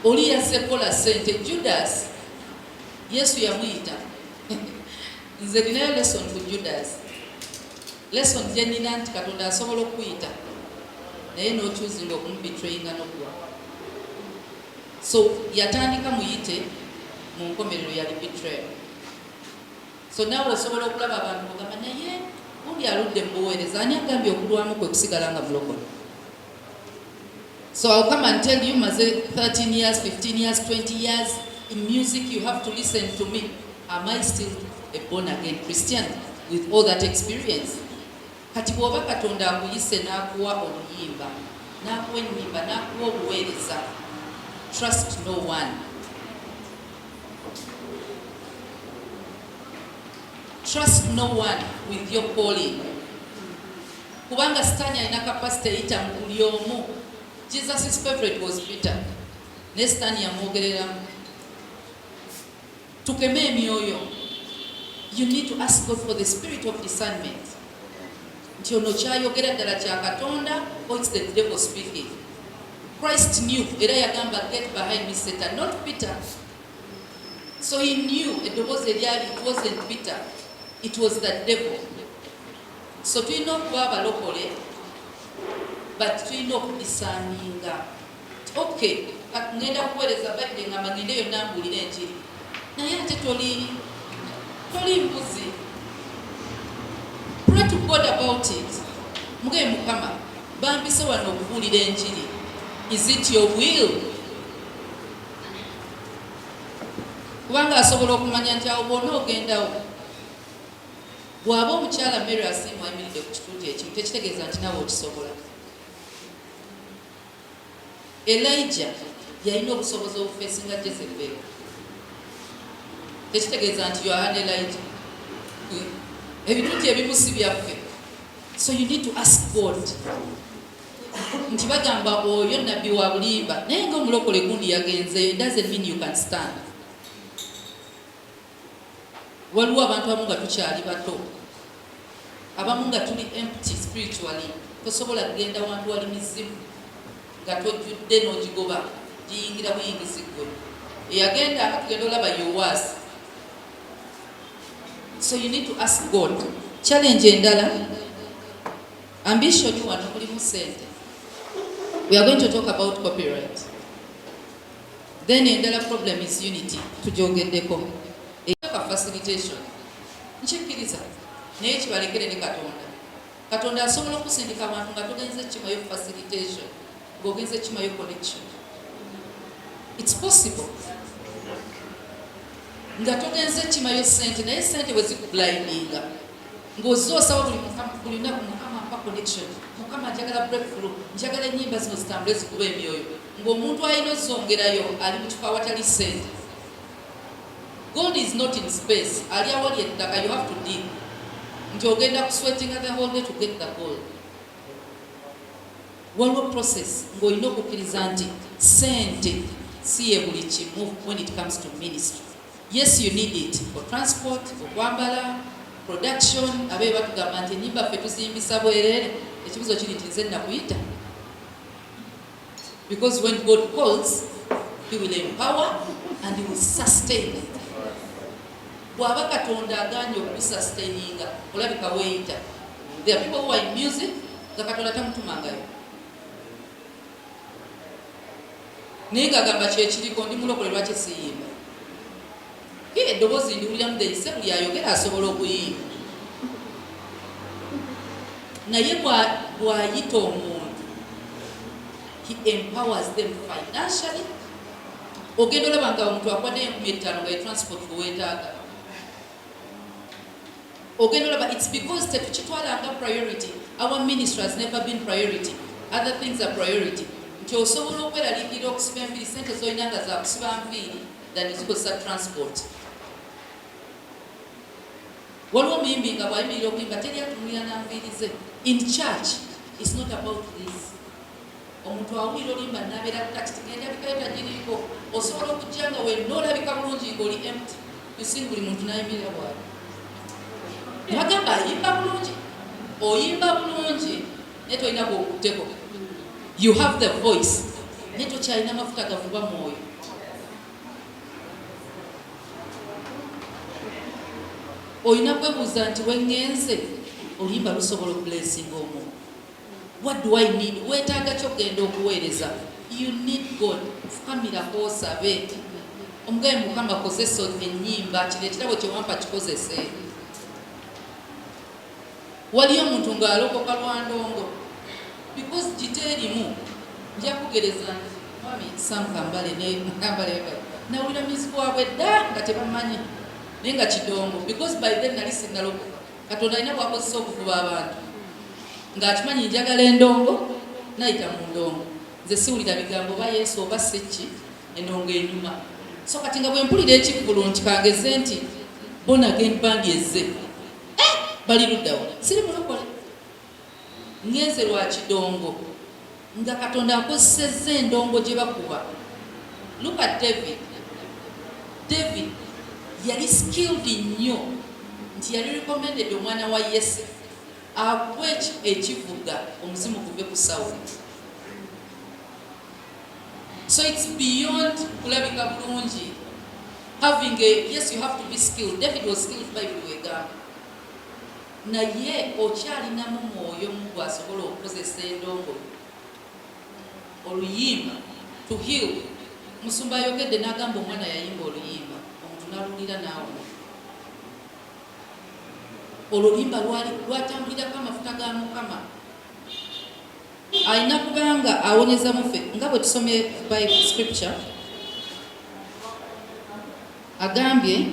Oli yasekola sente. Judas Yesu yamuyita. Nze ninayo lesson ku Judas. Lesson gye nina nti Katonda asobola okuyita naye n'okyuzinga okumubetrayinga n'okuwa. So yatandika muyite mu nkomerero yali betrayal. So naawe osobola okulaba abantu ogamba naye oli aludde mu buweereza, ani agambye okulwamu kwe kusigala nga bulokole? So I'll come and tell you, maze 13 years, 15 years, 20 years in music, you have to listen to me. Am I still a born again Christian with all that experience? Kati bw'oba Katonda akuyise n'akuwa oluyimba, n'akuwa ennyimba, n'akuwa obuweereza, trust no one. Trust no one with your calling. Kubanga Sitani alina capacity eyita mu buli omu. Jesus' favorite was Peter. Ne Sitani yamwogereramu. Tukeme emyoyo. You need to ask God for the spirit of discernment. Nti ono kyayogera ddala kya Katonda or it's the devil speaking. Christ knew, era yagamba, get behind me Satan, not Peter. So he knew it wasn't Peter, it was the devil. So tulina okuba abalokole, but tulina okudisaaninga. Okay, ngenda kuweereza badde ngamba ngende yonna mbuulira enjiri, naye ate toli mbuzi. Pray to God about it. Muge Mukama, bambise wano okubuulira enjiri. Is it your will? Kubanga asobola okumanya nti awo bw'ona ogendawo, bw'aba omukyala Mary asiimu ayimiridde ku kituuti ekimu, tekitegeeza nti nawe okisobola. Elijah yalina obusobozi obufeesinga Jezebel, tekitegeeza nti yohana Elijah. Ebituuti ebimu si byaffe. So you need to ask God. Nti bagamba oyo nabbi wa bulimba, naye ng'omulokole gundi yagenzeyo, it doesn't mean you can stand. Waliwo abantu abamu nga tukyali bato, abamu nga tuli empty spiritually, tosobola kugenda wantu wali mizimu nga tojjudde n'ogigoba giyingira buyingizi gwe. Eyagenda akatugenda olaba yowaasi. So you need to ask God. Challenge endala, ambition wano mulimu sente. We are going to talk about copyright. Then endala problem is unity. Tujogeddeko. Eka facilitation. Nchikiriza. Naye kibalekere ne Katonda. Katonda asobola okusindika abantu nga togenze kimayo facilitation, ng'ogenze kimayo connection. It's possible. Nga togenze kimayo sente, naye sente bwe zikublindinga, ng'ozze osaba buli lunaku Mukama ampa connection, Mukama njagala breakthrough, njagala ennyimba zino zitambule zikuba emyoyo, ng'omuntu alina ozzongerayo ali mu kifo awatali sente. God is not in space. Ali awali ettaka, you have to dig. Nti ogenda kusweatinga the whole day to get the gold. Waliwo process ng'olina okukkiriza nti sente si ye buli kimu when it comes to ministry. Yes, you need it for transport, okwambala, production. Abe batugamba nti ennyimba ffe tuzimbisa bwereere. Ekibuzo kiri nti nze nakuyita. Because when God calls, He will empower and He will sustain. Bw'aba Katonda aganye okusustaininga, olabika weeyita. There are people who are in music, nga Katonda tamutumangayo. naye ng'agamba kyekiriko ndi mulokole lwaki siyimba eddoboozi ndiwuliramu deise buli ayogera asobola okuyimba naye bw'ayita omuntu he empowers them financially. Ogenda olaba nga omuntu akwadde 5,000 nga transport weetaaga ogenda olaba it's because tetukitwalanga priority. Our ministry has never been priority. Other things are priority. Nti osobola okweraliikirira okusiba enviiri sente z'olina nga za kusiba nviiri than zikozesa transport. Waliwo omuyimbi nga bw'ayimirira okuyimba teri atunulira na nviiri ze. In church it's not about this. Omuntu awulira olimba n'abeera kati endabikayo tagiriiko osobola okujja nga wenna olabika bulungi ng'oli empty. Yusinga buli muntu n'ayimirira bw'ali nabagamba ayimba bulungi oyimba bulungi naye tolina gw'okutteko. You have the voice naye tokyalina mafuta gavuba mwoyo. Olina kwebuuza nti wengenze oluyimba lusobola okublessinga omuntu. What do I need? Weetaaga ky'ogenda okuweereza. You need God. Fukamirako osabe. Omugabe Mukama akozesa ennyimba kino ekirabo kye wampa kikozese. Waliyo omuntu ng'alokoka lwa ndongo because giteerimu nja kugereza nti mwami sankambale nkambale nawulira music wabwe dda nga tebamanyi naye nga kidongo because by then nali sinnalokoka. Katonda alina bw'akozesa okuvuba abantu ng'akimanyi njagala endongo nayita mu ndongo. Nze siwulira bigambo ba Yesu oba seki endongo enyuma. So kati nga bwe mpulira ekivvulu nti kangeze nti bona gembandi ezze bali luddawo siri mulokole ngenze lwa kidongo nga Katonda akozesezza endongo gye bakuba. Look at David yali skilled nnyo nti yali recommended omwana wa Yese akwe ekivuga omuzimu guve ku Sawuli. So it's beyond kulabika bulungi. Yes, you have to be skilled. David was skilled by Bible. Naye okyalinamu mwoyo mu asobola okukozesa endongo oluyimba to heal. Musumba ayogedde n'agamba omwana yayimba oluyimba omuntu n'alulira naawe. Oluyimba lwatambulirako amafuta ga Mukama. Alina kubanga awonyeza mufe nga bwe tusomye Bible scripture agambye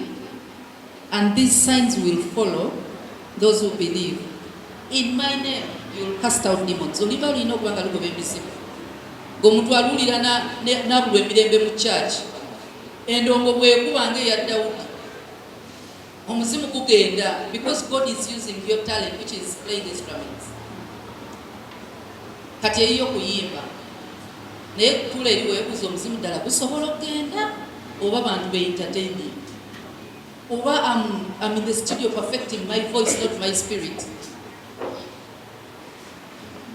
and these signs will follow those who believe. In my name you will cast out demons. Oluyimba lulina okuba nga lugoba ebizibu ng'omuntu alulira n'abulwa emirembe mu church. Endongo bwekuba ng'eya Dawudi omuzimu gugenda because God is using your talent which is playing instruments. Kati eyiyo kuyimba naye tula eri weebuuza omuzimu ddala gusobola okugenda oba bantu be entertaining oba I'm in the studio perfecting my voice not my spirit.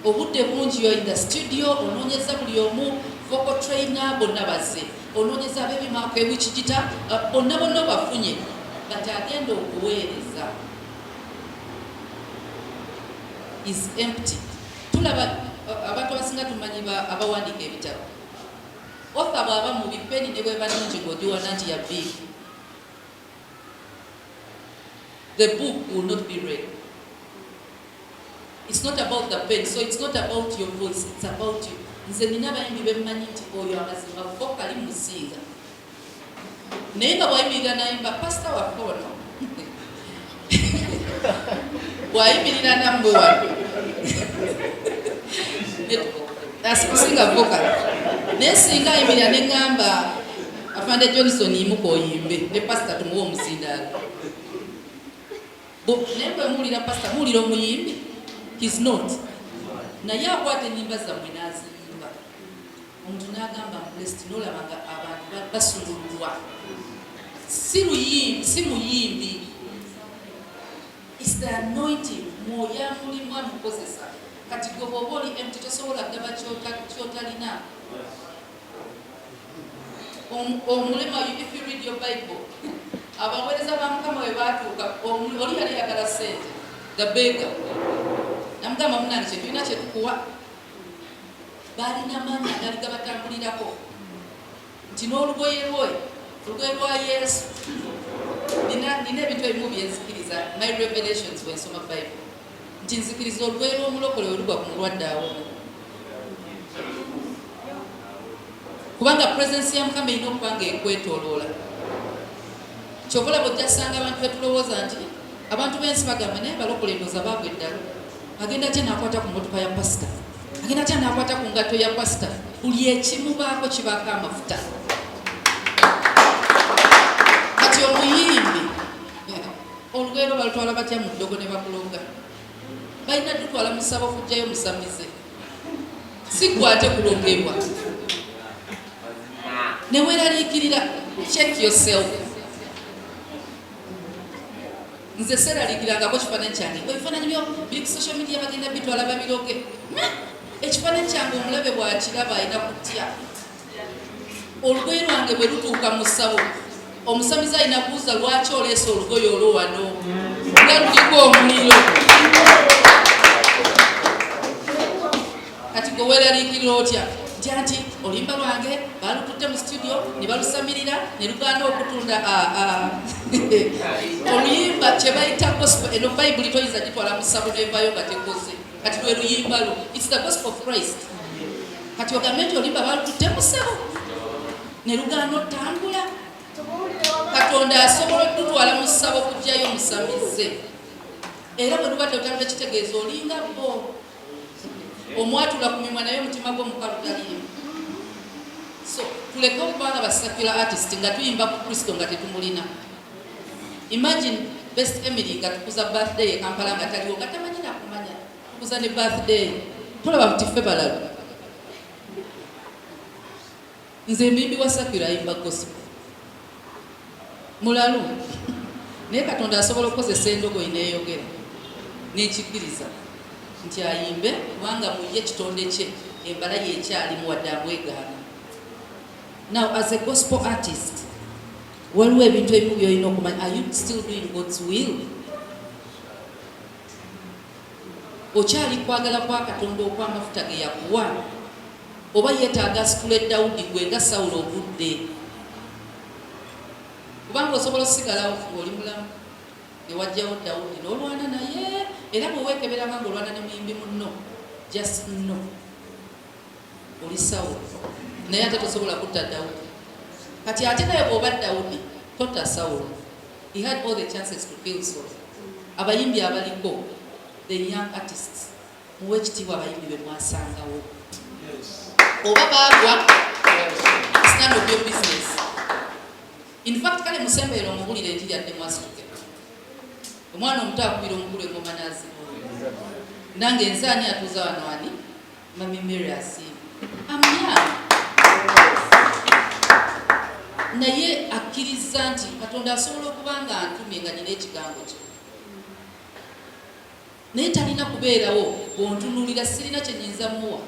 Obudde bungi yo in the studio onoonyeza buli omu vocal trainer bonna bazze onoonyeza abeebimaako ewikigita bonna bafunye kati agenda okuweereza is empty. Tulaba abantu abasinga tumanyi abawandiika ebitabo author bw'aba mu bipeni ne bwe banungi ng'ogiwana nti ya big. The book will not be read. It's not about the pen, so it's not about your voice, it's about you. Nze nina abayimbi bemmanyi nti oyo amazima vokali musinga naye nga bwayimirira nayimba pasita waffe ono bwayimirira nammwe wano asikusinga vokali naye singa ayimirira neŋŋamba afande Johnson yimuka oyimbe ne pasita tumuwa omuzindaalo naye bwe muwulira pasita muwulira omuyimbi he's not. Naye akwata ennyimba zammwe n'aziyimba omuntu n'agamba blessed n'olaba nga abantu basumululwa. Si muyimbi. It's the anointing mwoyo amulimu amukozesa. Kati gwe bw'oba oli empty tosobola kugaba kyotalina. Omulema, if you read your Bible, abaweereza ba Mukama we baatuuka oli yali ayagala ssente the beggar namugamba munange kyetulina kyetukuwa balina maanyi agali gabatambulirako nti n'olugoye lwa Yesu nina ebintu ebimu byenzikiriza my revelations bwensoma Bible nti nzikiriza olugoye lw'omulokole olugwa ku mulwadde awomu kubanga presence ya Mukama erina okuba nga ekwetooloola kyobola bw'ojjasanga abantu betulowooza nti abantu b'ensi bagamba naye abalokole ndooza baagwa eddala agenda atya n'akwata ku mmotoka ya pasita agenda atya n'akwata ku ngatto ya pasita buli ekimubaako kibaako amafuta kati omuyimbi olugoye lwo balutwala batya mu ddogo ne bakulonga balina tutwala mu ssabo okugjayo musamize si gwate kulongebwa neweeraliikirira check yourself nze seraliikirangako kifaananyi kyange ebifaananyi byo biri ku social media bagenda bitwala babiroge ekifaananyi kyange omulabe bw'akiraba alina kutya olugoye lwange bwe lutuuka mu ssabo omusamize alina kubuuza lwaki oleese olugoye olwo wano nga luliko omuliro kati gwe weeraliikirira otya nti oluyimba lwange balututte mu studio ne balusamirira ne lugaana okutunda oluyimba kye bayita gospel eno bayibuli toyinza gitwala mu ssabo nevayo nga tekoze kati lwe luyimba lwo its the gospel of Christ kati ogambe nti oluyimba balututte mu ssabo ne lugaana otambula Katonda asobola okututwala mu ssabo okugyayo omusamize era bwe luba teotambula kitegeeza olinga bo omwatula ku mimwa naye omutima gw'omukalu taliimu so tuleke okubanga ba secular artist nga tuyimba ku Kristo nga tetumulina imagine best Emily nga tukuza birthday e Kampala nga taliwo nga tamanyi nakumanya tukuza ne birthday tulaba buti ffe balalu nze emimbi wa secular ayimba gospel mulalu naye Katonda asobola okukozesa endogoyi neeyogera n'ekikiriza nti ayimbe kubanga mu ye kitonde kye embala yekyalimu wadde amwegaana now as a gospel artist waliwo ebintu ebimu byolina okumanya are you still doing God's will okyali kwagala kwa Katonda okw'amafuta ge yakuwa oba yeetaaga asitule Dawudi gwe nga Sawulo obudde kubanga osobola osigalawo ng'oli mulamu newajjawo Dawudi n'olwana naye era bweweekeberanga ng'olwana ne muyimbi munno just no oli Sawulo naye ate tosobola kutta Dawudi kati ate naye bw'oba Dawudi totta Sawulo he had all the chances to kill Saul abayimbi abaliko the young artists muwe ekitiibwa abayimbi be mwasangawo oba baagwa it's none of your business in fact kale musembeera omubulire enjiri yadde mwasituke omwana omuto akubira omukulu engoma n'azibwa nange ensaani atuuza wano ani mami Mary asiima amyana naye akkiriza nti Katonda asobola okuba nga antumye nga nina ekigambo kye naye talina kubeerawo bw'ontunuulira sirina kye nnyinza muwa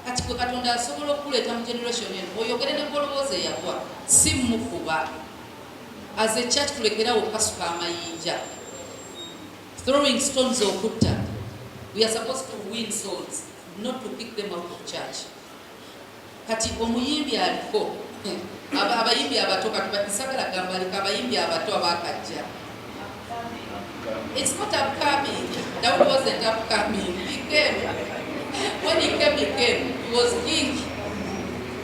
kati kwe Katonda asobola okuleeta mu generation eno oyogere n'ekoloboozi eyakuwa si mukuba as a church tulekerawo okukasuka amayinja throwing stones okutta we are supposed to win souls not to kick them out of church kati omuyimbi aliko abayimbi abato katisagala gamba aliko abayimbi abato abakajja it's not upcoming that wasn't upcoming he came when he came he was king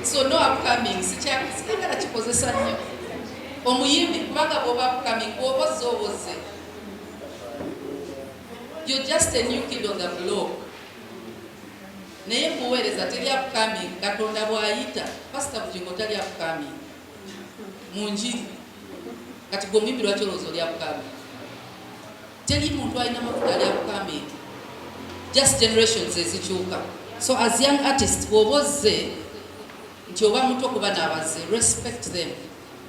so no upcoming sikagala kikozesa nnyo omuyimbi kubanga bw'oba upcoming bw'oba ozze you're just a new kid on the block naye muweereza teri upcoming Katonda bw'ayita pastor Bugingo tali upcoming mu njiri kati gwe omuyimbi lwaki olowooza oli upcoming teri muntu alina mafuta ali upcoming just generations ezikyuka so as young artists bw'oba ozze nti oba muto kuba n'abazze respect them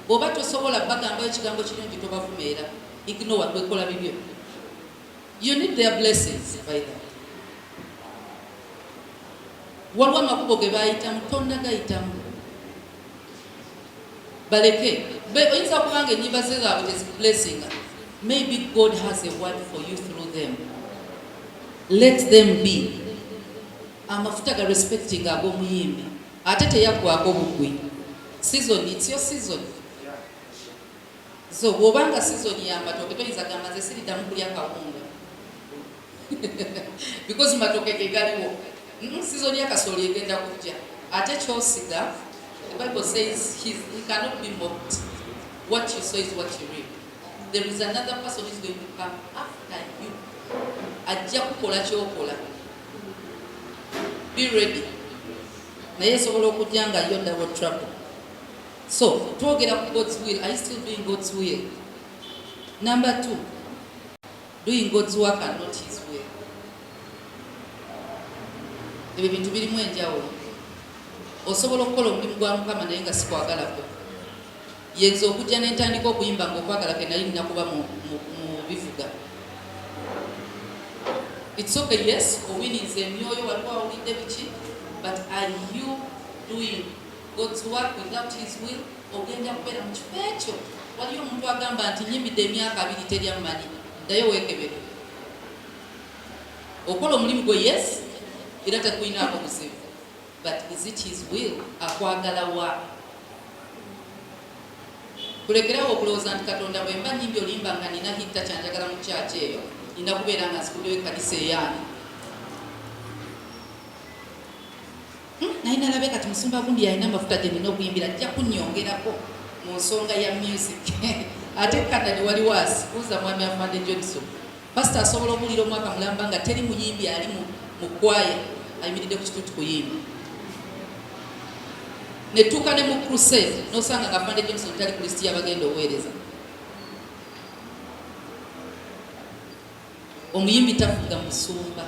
bw'oba tosobola bagambayo ekigambo kirungi tobavumeera ignore gwekola bibyo you need their blessings by that waliwo amakubo ge bayitamu tonna gayitamu baleke oyinza kubanga ennyimba ze zaabwe teziblessinga maybe God has a word for you through them let them be amafuta ga respecting ag'omuyimbi ate teyaggwako bugwi season, it's your seaon. So bw'obanga season ya matooke toyinza gamba nze siriddamu kulya kawunga because matooke ge galiwo. Season ya kasooli egenda kujja. Ate kyosiga, the Bible says he cannot be mocked. What you sow is what you reap. There is another person who is going to come after you. Ajja kukola kyokola. Be ready. Naye sobola okujja nga yo double trouble. So, twogera ku God's will. Are you still doing God's will? Number 2, doing God's work and not his will. Ebyo bintu birimu enjawulo. Osobola okukola omulimu gwa Mukama naye nga sikwagala gwe. Yenza okujja n'entandika okuyimba ng'okwagala ke nali nnakuba mu bivuga. It's okay, yes, owiniza emyoyo waliwo awulidde biki, but are you doing God's work without his will? Ogenda kubeera mu kifo ekyo. Waliyo omuntu agamba nti nyimbidde emyaka 2 teryamanyi. Ddayo weekebere. Okola omulimu gwe, yes, era tekuyinaako buzibu. But is it his will? Akwagala wa? Kulekerawo okulowooza nti Katonda bwe mba nnyimbi olimba nga nina hitta kyanjagala mu kyaki eyo, nina kubeera nga nsikuddewo ekkanisa eyaani. Naye nalabe kati musumba gundi alina amafuta ge nina okuyimbira ajja kunnyongerako mu nsonga ya music. Ate Canada waliwo asikuuza mwami Afande Johnson. Pastor asobola okuwulira omwaka mulamba nga teri muyimbi ali mu kwaya ayimiridde ku kituuti kuyimba. Netuuka ne mu crusade n'osanga nga Afande Johnson tali Kristiya bagenda oweereza. Omuyimbi tafuga musumba.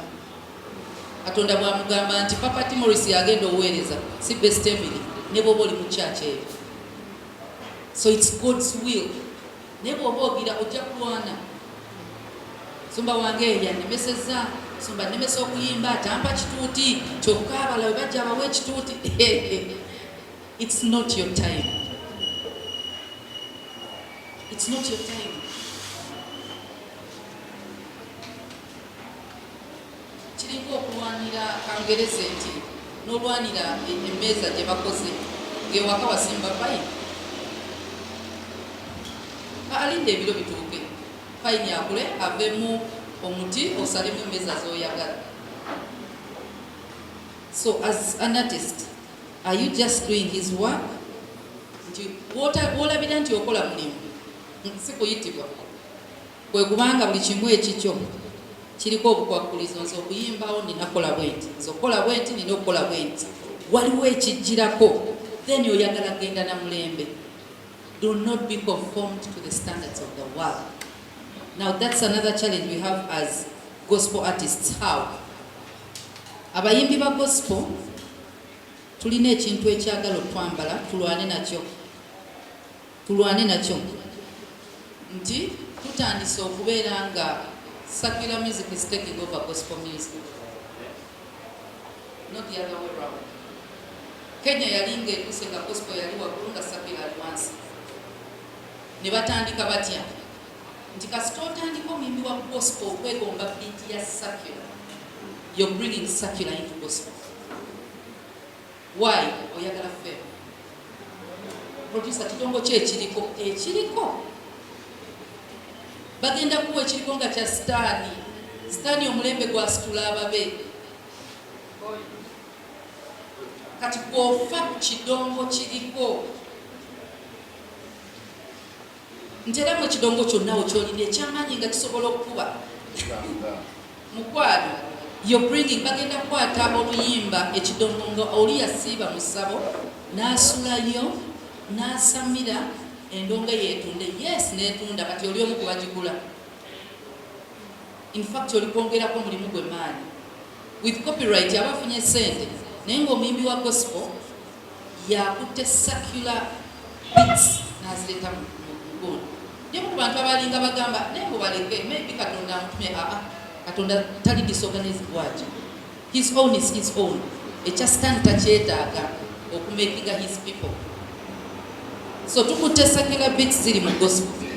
Katonda bwamugamba nti Papa Timorisi agenda oweereza si best Emily ne bw'oba oli mu church eyo. So it's God's will. Ne bw'oba ogira ojja kulwana. Sumba wange yannemesezza, sumba nnemesa okuyimba atampa kituuti, kyokka abalabe bajja abawe ekituuti. It's not your time. It's not your time. Kiringa okulwanira kangereze nti n'olwanira emmeeza gye bakoze ng'ewaka wasimba fayini. Alinde ebiro bituuke. Fayini akule avemu omuti osalemu emmeeza z'oyagala. So as an artist, are you just doing his work? Nti w'olabira nti okola mulimu si kuyitibwa. Kwe kubanga buli kimu ekikyo kiriko obukwakulizo, nze okuyimbawo ninakola bwenti, nze okola bwenti nina okukola bwenti. Waliwo ekijjirako, then oyagala genda na mulembe. Do not be conformed to the standards of the world. Now that's another challenge we have as gospel artists. How? Abayimbi ba gospel tulina ekintu ekyagala otwambala tulwane nakyo. Tulwane nakyo. Nti tutandise okubeera nga secular music is taking over gospel music. Not the other way around. Kenya yalinga ekuse nga gospel yali waggulu nga secular wansi. Ne batandika batya nti kasita otandika omuyimbi wa gospel okwegomba beat ya secular, you're bringing secular into gospel. Why? Oyagala fame. Producer kitongo kye ekiriko ekiriko bagenda kuwa ekiriko nga kya sitaani omulembe gwasitula ababe. Kati gwofa ku kidongo kiriko ntera mu kidongo kyonna okyolina ekyamaanyi nga kisobola okukuba mukwano. You're bringing bagenda kukwata oluyimba ekidongo nga oli yasiiba mu ssabo n'asulayo n'asamira endonga yeetunde. Yes, neetunda kati oli omu kubagigula. In fact oli kwongerako mulimu gwe maanyi. With copyright abafunye sente naye ng'omuyimbi wa gospel yakutte secular beats n'azireeta mu gundi. Nemu ku bantu abalinga bagamba naye mubaleke maybe Katonda amutumye. Katonda tali disorganized bwaki. His own is his own. Ekya sitaani takyetaaga okumakinga his people. So tukutte secular beats ziri mu gospel.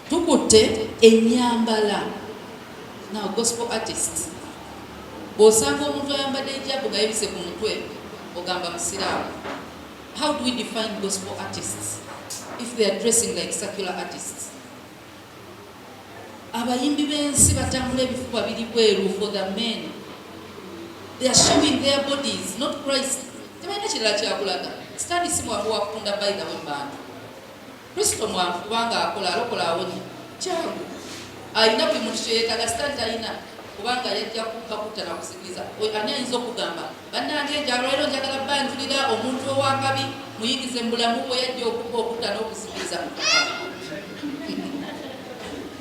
Tukutte ennyambala. Now gospel artists, bw'osanga omuntu ayambadde ejabu nga yebise ku mutwe ogamba musiraamu. How do we define gospel artists if they are dressing like secular artists? Abayimbi b'ensi batambula ebifuba biri bweru for the men. They are showing their bodies, not Christ. Tebalina kirala kyakulaga. Stand si mwangu wakunda by the way bantu. Kristo mwangu kubanga akola alokola awonye. Kyangu. Alina buli muntu kyeyeetaga stand alina kubanga yajja kukakuta na kusikiriza. Ani ayinza okugamba bannange enjalo leero njagala banjulira omuntu owakabi muyigize mu bulamu bwe yajja okukuta n'okusikiriza.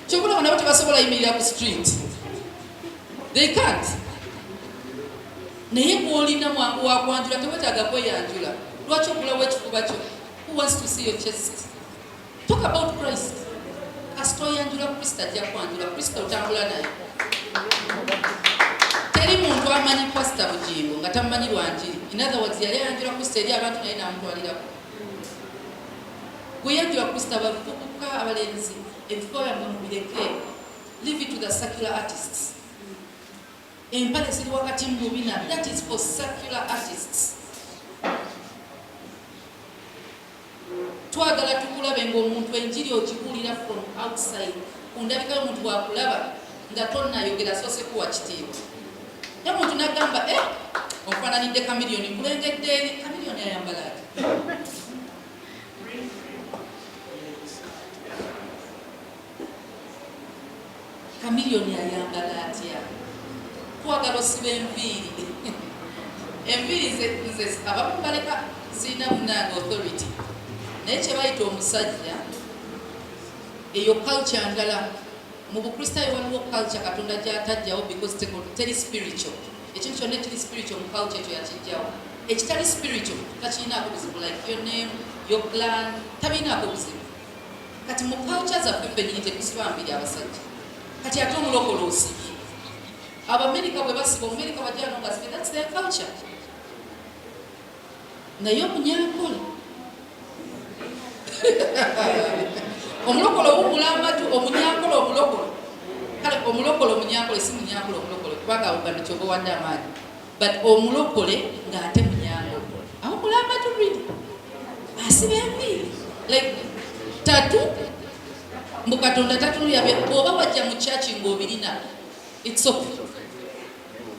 Kyokula bonna tebasobola yimirira ku street. They can't. Naye bw'olina mwangu wa kwanjula tewetaaga kweyanjula. Lwaki okulawo ekifuba kyo? Who wants to see your chest? Talk about Christ. Kasita oyanjula Kristo ajja kwanjula. Kristo otambula naye. Teri muntu amanyi pastor Bujingo nga tamanyi lwanjiri. In other words, yali ayanjula Kristo eri abantu naye n'amutwalirako. Kuyanjula Kristo abavubuka abalenzi ebifo byammwe mubireke. Leave it to the secular artists. Empale ziri wakati mu bina. That is for secular artists. Twagala tukulabe ng'omuntu enjiri ogikuulira from outside. Kundabika y'omuntu bwakulaba nga tonnayogera soose kuwa kitiibwa. Naye omuntu n'agamba omufaananidde Kamiliyoni nkulengedde eri. Kamiliyoni ayambala ati. Kamiliyoni ayambala atya. Twagala osiba enviiri. Enviiri nze abamu baleka zirina munnange authority. Naye kye bayita omusajja eyo culture ndala. Mu bukristaayo waliwo culture Katonda gy'atajjawo because teri spiritual. Ekintu kyonna ekiri spiritual mu culture ekyo yakijjawo. Ekitali spiritual takirinaako buzibu like your name, your clan, tabirinaako buzibu. Kati mu culture zaffe ffennyini tetusibambiri abasajja. Kati ate omulokole osibye. Abamerika bwe basiba Omumerika bajjano nga sibe, that's their culture. Naye omunyankole omulokole owummula amatu, omunyankole omulokole. Kale omulokole omunyankole si munyankole omulokole kubanga awugana kyoba wadde amaanyi. But omulokole ng'ate munyankole. Awummula amatu biri. Asiba enviiri. Like tatu mbu Katonda tatunulira bw'oba wajja mu church ng'obirina. It's okay.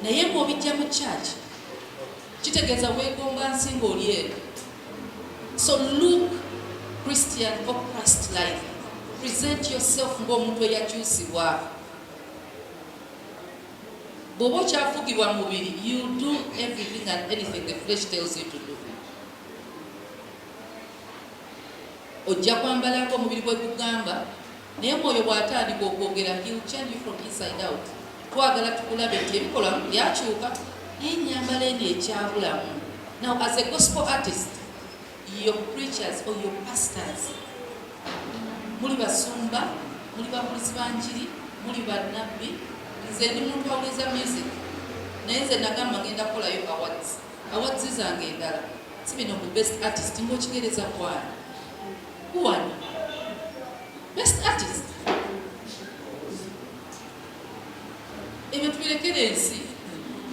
Naye ng'obijja mu church kitegeeza weegomba nsi ng'oli eno. So look Christian or Christ-like. Present yourself ng'omuntu eyakyusibwa. Bw'oba okyafugibwa mu mubiri, you do everything and anything the flesh tells you to do. Ojja kwambala ng'omubiri bwe gugamba, naye mwoyo bw'atandika okwogera, he will change you from inside out. Twagala tukulabe nti ebikolwa byakyuka naye ennyambala eno ekyabulamu. Now as a gospel artist, your preachers or your pastors, muli basumba, muli babulizi banjiri, muli bannabbi. Nze ndi muntu awuliza music naye nze nagamba ngenda kukolayo awards zange endala. Si bino mu best artist ng'okigereza kwani. Kuwani best artist. Ebyo tubirekere ensi.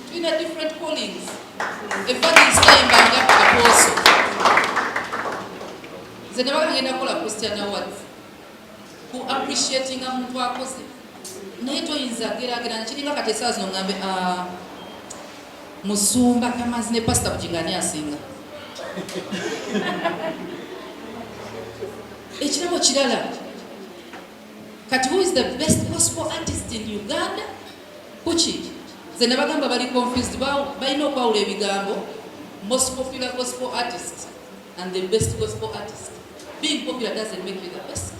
Tulina different callings. Evangelist tayimbanga apostle. Nze nabaga ngenda kukola Christian awards ku appreciating omuntu akoze. Naye toyinza geraageranya kiringa kati esaawa zino ngambe Musumba Kamazi ne Pastor Bujingani asinga. Ekirabo kirala. Kati who is the best gospel artist in Uganda? Kuki? Nze nabagamba bali confused balina okwawula ebigambo most popular gospel artist and the best gospel artist. Being popular doesn't make you the best.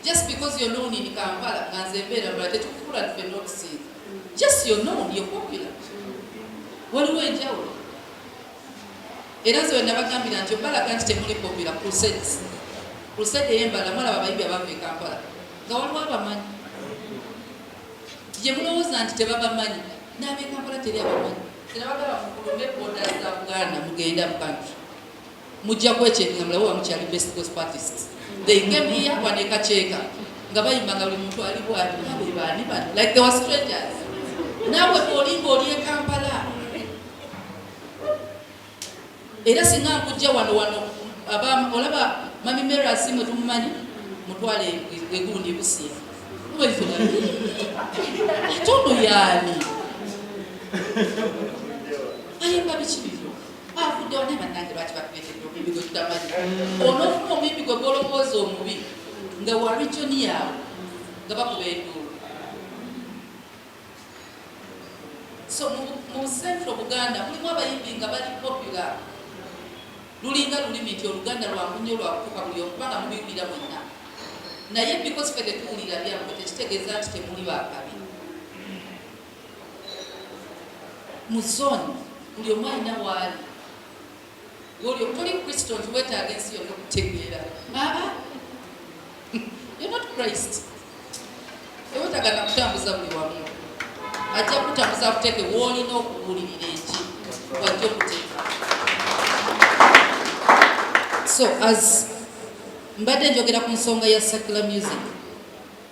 Just because you're known in Kampala, not see. Just you're known, you're popular. Waliwo enjawulo. Era nze nabagambira nti obalaga nti temuli popular crusades. Crusade ey'embala mwala abayimbi abava e Kampala. Nga waliwo abamanyi. Gye mulowooza nti tebabamanyi. N'ab'e Kampala teri abamanyi. Tenabagala mukulume boda za Buganda mugenda mu country. Mujja kwekyenga mulawo bamukyali best gospel artists. They came here wanekacheeka nga bayimba nga buli muntu ali bwati nabe baani bano like they were strangers. Nawe bw'olinga oli e Kampala era singa nkujja wano olaba Mami Mary Asimwe tumumanyi mutwale egundi busiya atono yaani ayimba biki bibyo afudde wane bannange lwaki batuleetedde omuyimbi gwe tutamanyi onoofuna omuyimbi gwe gwolowooza omubi nga wa regioni yaabwe nga bakuba enduulu. So mu central Buganda mulimu abayimbi nga bali popular lulinga lulimi nti Oluganda lwangu nnyo lwakutuka buli omu kubanga mubiwulira mwenna naye because ffe tetuwulira byangu tekitegeeza nti temuli bakabi. Mu zone buli omu alina waali olyo toli Kristo nti weetaaga ensi yonna okutegeera you're not Christ. Ewetaaga nakutambuza buli wamu ajja kutambuza akuteeke woolina okuwulirira enki wajja okuteeka. So as mbadde njogera ku nsonga ya secular music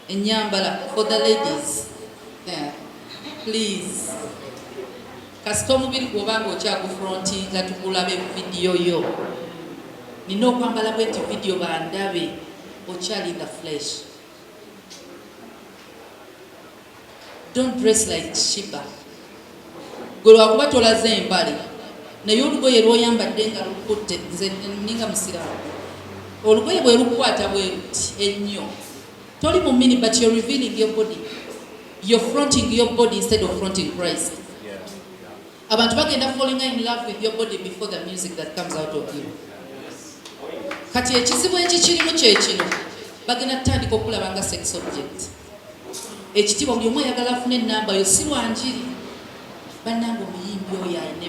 ennyambala for the ladies, please kasita omubiri gwobanga okyagufrontinga tukulabe vidiyo yo nina okwambala bwenti vidiyo bandabe okyali in the flesh. Don't dress like Shiba. Gwe lwakuba tolaze empale naye olugoye lwoyambadde nga lukutte nze ninga musiraamu olugoye bwe lukwata bwe luti ennyo toli mu mini but you're revealing your body, you're fronting your body instead of fronting Christ. Abantu bagenda falling in love with your body before the music that comes out of you. Kati ekizibu ekikirimu kyekino bagenda tutandika okulaba nga sex object. Ekitiibwa buli omu ayagala afune ennamba yo si lwanjiri bannange omuyimbi oyo ayina